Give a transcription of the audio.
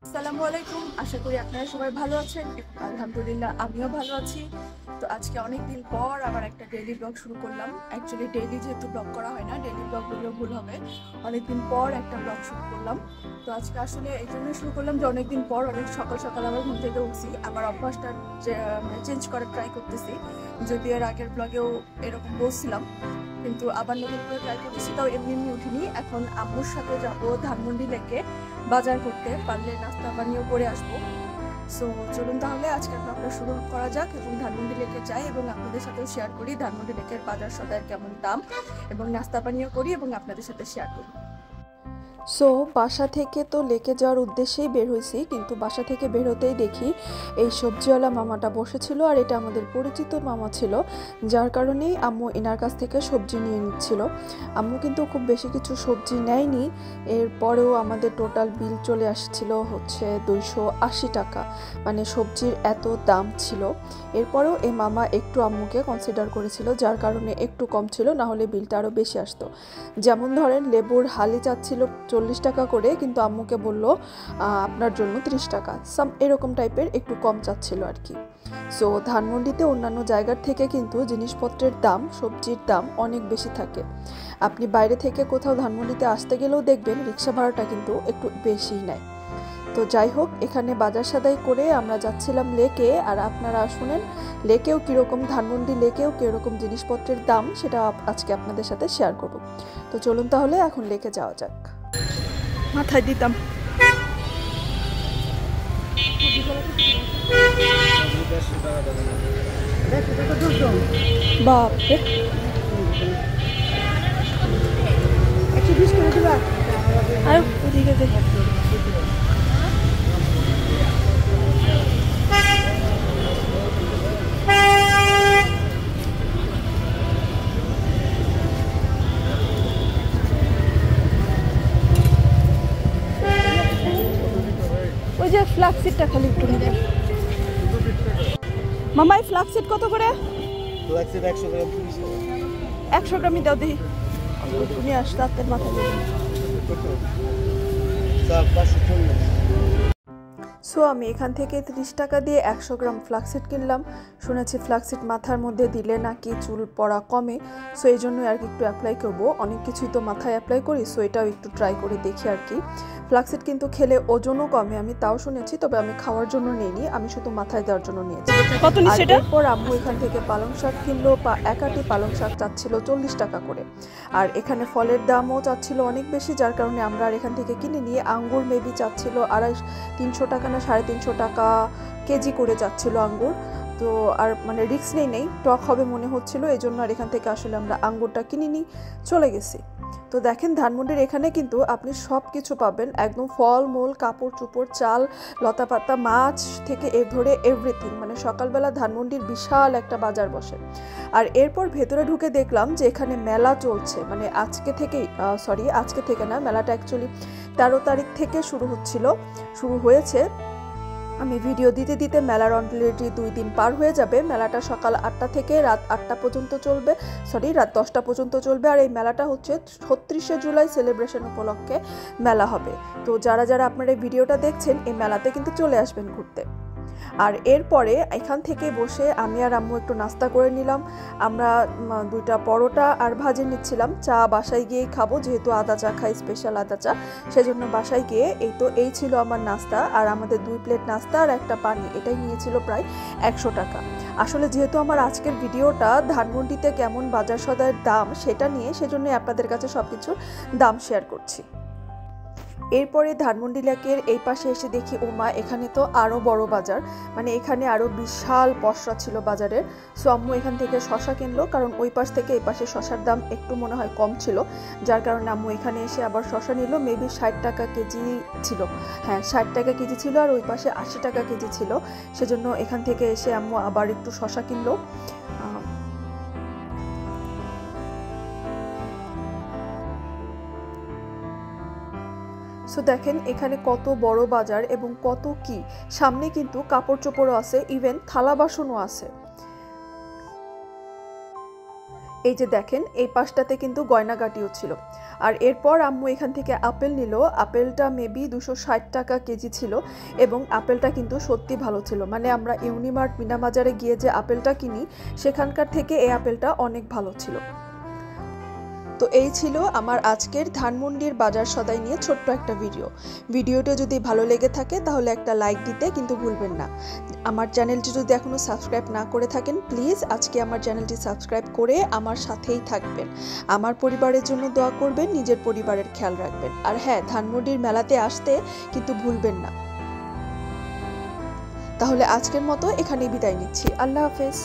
আসসালামু আলাইকুম। আশা করি আপনারা সবাই ভালো আছেন। আলহামদুলিল্লাহ আমিও ভালো আছি। তো আজকে অনেকদিন পর আবার একটা ডেইলি ব্লগ শুরু করলাম। অ্যাকচুয়ালি ডেইলি যেহেতু ব্লগ করা হয় না, ডেইলি ব্লগ বললেও ভুল হবে, অনেকদিন পর একটা ব্লগ শুরু করলাম। তো আজকে আসলে এই জন্যই শুরু করলাম যে অনেকদিন পর অনেক সকাল সকাল আবার ঘুম থেকে উঠছি, আবার অভ্যাসটা চেঞ্জ করার ট্রাই করতেছি। যদি এর আগের ব্লগেও এরকম বলছিলাম, কিন্তু আবার নতুন করে ট্রাই করতেছি। তাও এমনি এমনি উঠিনি। এখন আম্মুর সাথে যাবো ধানমন্ডি লেকে বাজার করতে, পারলে নাস্তা পানিও করে আসবো। সো চলুন তাহলে আজকের ব্লগটা শুরু করা যাক এবং ধানমন্ডি লেকে যাই এবং আপনাদের সাথে শেয়ার করি ধানমন্ডি লেকের বাজার সদাইয়ের কেমন দাম, এবং নাস্তা পানিও করি এবং আপনাদের সাথে শেয়ার করি। সো বাসা থেকে তো লেকে যাওয়ার উদ্দেশ্যেই বের হয়েছি, কিন্তু বাসা থেকে বের হতেই দেখি এই সবজিওয়ালা মামাটা বসেছিল, আর এটা আমাদের পরিচিত মামা ছিল, যার কারণেই আম্মু এনার কাছ থেকে সবজি নিয়ে নিচ্ছিল। আম্মু কিন্তু খুব বেশি কিছু সবজি নেয়নি, এরপরেও আমাদের টোটাল বিল চলে আসছিল হচ্ছে 280 টাকা, মানে সবজির এত দাম ছিল। এরপরেও এই মামা একটু আম্মুকে কনসিডার করেছিল, যার কারণে একটু কম ছিল, না হলে বিলটা আরও বেশি আসতো। যেমন ধরেন লেবুর হালি চাচ্ছিল 40 টাকা করে, কিন্তু আম্মুকে বললো আপনার জন্য 30 টাকা, এরকম টাইপের একটু কম চাচ্ছিল আর কি। সো ধানমন্ডিতে অন্যান্য জায়গার থেকে কিন্তু জিনিসপত্রের দাম, সবজির দাম অনেক বেশি থাকে। আপনি বাইরে থেকে কোথাও ধানমন্ডিতে আসতে গেলেও দেখবেন রিক্সা ভাড়াটা কিন্তু একটু বেশিই নেয়। তো যাই হোক, এখানে বাজার সদাই করে আমরা যাচ্ছিলাম লেকে, আর আপনারা শুনেন লেকেও কীরকম, ধানমন্ডি লেকেও কীরকম জিনিসপত্রের দাম, সেটা আজকে আপনাদের সাথে শেয়ার করব। তো চলুন তাহলে এখন লেকে যাওয়া যাক। মাথায় দিতাম বাপরে, 120 করে দিবা। আর ওদিকে দেখে ওই যে ফ্লাক্সিটটা খালি একটু নিতে। মামাই ফ্লাক্সিট কত করে? ফ্লাক্সিট 100 গ্রাম 30 টাকা। 100 গ্রামই দাও দেখি। তুমি আস রাতের মাথায় দেবেন। সো আমি এখান থেকে 30 টাকা দিয়ে 100 গ্রাম ফ্লাক্সিড কিনলাম। শুনেছি ফ্লাক্সিড মাথার মধ্যে দিলে নাকি চুল পড়া কমে, সো এই জন্যই আর কি একটু অ্যাপ্লাই করবো। অনেক কিছুই তো মাথায় অ্যাপ্লাই করি, সো এটাও একটু ট্রাই করে দেখি আর কি। ফ্লাক্সিড কিন্তু খেলে ওজনও কমে, আমি তাও শুনেছি, তবে আমি খাওয়ার জন্য নিইনি, আমি শুধু মাথায় দেওয়ার জন্য নিয়েছি। এরপর আম্মু এখান থেকে পালং শাক কিনলো, একাটি পালং শাক চাচ্ছিল 40 টাকা করে, আর এখানে ফলের দামও চাচ্ছিল অনেক বেশি, যার কারণে আমরা আর এখান থেকে কিনে নিয়ে আঙ্গুর মেবি চাচ্ছিল 350 টাকা না 350 টাকা কেজি করে যাচ্ছিল আঙ্গুর। তো আর মানে রিস্ক নেই, টক হবে মনে হচ্ছিল, এই জন্য আর এখান থেকে আসলে আমরা আঙ্গুরটা কিনে নিয়ে চলে গেছি। তো দেখেন ধানমন্ডির এখানে কিন্তু আপনি সব কিছু পাবেন, একদম ফল মূল, কাপড় চোপড়, চাল, লতাপাতা, মাছ থেকে ধরে এভরিথিং, মানে সকালবেলা ধানমন্ডির বিশাল একটা বাজার বসে। আর এরপর ভেতরে ঢুকে দেখলাম যে এখানে মেলা চলছে, মানে আজকে থেকে না, মেলাটা অ্যাকচুয়ালি 13 তারিখ থেকে শুরু হয়েছে। আমি ভিডিও দিতে দিতে মেলার অলরেডি 2 দিন পার হয়ে যাবে। মেলাটা সকাল 8টা থেকে রাত 8টা পর্যন্ত চলবে, রাত 10টা পর্যন্ত চলবে। আর এই মেলাটা হচ্ছে 36শে জুলাই সেলিব্রেশন উপলক্ষে মেলা হবে। তো যারা যারা আপনারা এই ভিডিওটা দেখছেন, এই মেলাতে কিন্তু চলে আসবেন ঘুরতে। আর এরপরে এখান থেকে বসে আমি আর আম্মু একটু নাস্তা করে নিলাম। আমরা 2টা পরোটা আর ভাজি নিচ্ছিলাম। চা বাসায় গিয়েই খাবো, যেহেতু আদা চা খাই, স্পেশাল আদা চা, সেজন্য বাসায় গিয়ে এই ছিল আমার নাস্তা। আর আমাদের 2 প্লেট নাস্তা আর একটা পানি, এটাই নিয়েছিল প্রায় 100 টাকা। আসলে যেহেতু আমার আজকের ভিডিওটা ধানমন্ডিতে কেমন বাজার সদাইয়ের দাম সেটা নিয়ে, সেজন্যই আপনাদের কাছে সব কিছুর দাম শেয়ার করছি। এরপরে ধানমন্ডি লেকের এই পাশে এসে দেখি ওমা, এখানে তো আরও বড় বাজার, মানে এখানে আরও বিশাল পসরা ছিল বাজারের। সো আম্মু এখান থেকে শশা কিনলো, কারণ ওই পাশ থেকে এই পাশে শশার দাম একটু মনে হয় কম ছিল, যার কারণে আম্মু এখানে এসে আবার শশা নিল। মেবি 60 টাকা কেজি ছিল, হ্যাঁ 60 টাকা কেজি ছিল, আর ওই পাশে 80 টাকা কেজি ছিল, সেজন্য এখান থেকে এসে আম্মু আবার একটু শশা কিনলো। সো দেখেন এখানে কত বড় বাজার এবং কত কি, সামনে কিন্তু কাপড় চোপড়ও আছে, ইভেন থালা বাসনও আছে। এই যে দেখেন এই পাশটাতে কিন্তু গয়নাগাটিও ছিল। আর এরপর আম্মু এখান থেকে আপেল নিল। আপেলটা মেবি 260 টাকা কেজি ছিল এবং আপেলটা কিন্তু সত্যি ভালো ছিল। মানে আমরা ইউনিমার্ট মিনা বাজারে গিয়ে যে আপেলটা কিনি সেখানকার থেকে এই আপেলটা অনেক ভালো ছিল। তো এই ছিল আমার আজকের ধানমন্ডির বাজার সদাই নিয়ে ছোট্ট একটা ভিডিওটা যদি ভালো লেগে থাকে তাহলে একটা লাইক দিতে কিন্তু ভুলবেন না। আমার চ্যানেলটি যদি এখনও সাবস্ক্রাইব না করে থাকেন প্লিজ আজকে আমার চ্যানেলটি সাবস্ক্রাইব করে আমার সাথেই থাকবেন। আমার পরিবারের জন্য দোয়া করবেন, নিজের পরিবারের খেয়াল রাখবেন। আর হ্যাঁ, ধানমন্ডির মেলাতে আসতে কিন্তু ভুলবেন না। তাহলে আজকের মতো এখানেই বিদায় নিচ্ছি। আল্লাহ হাফেজ।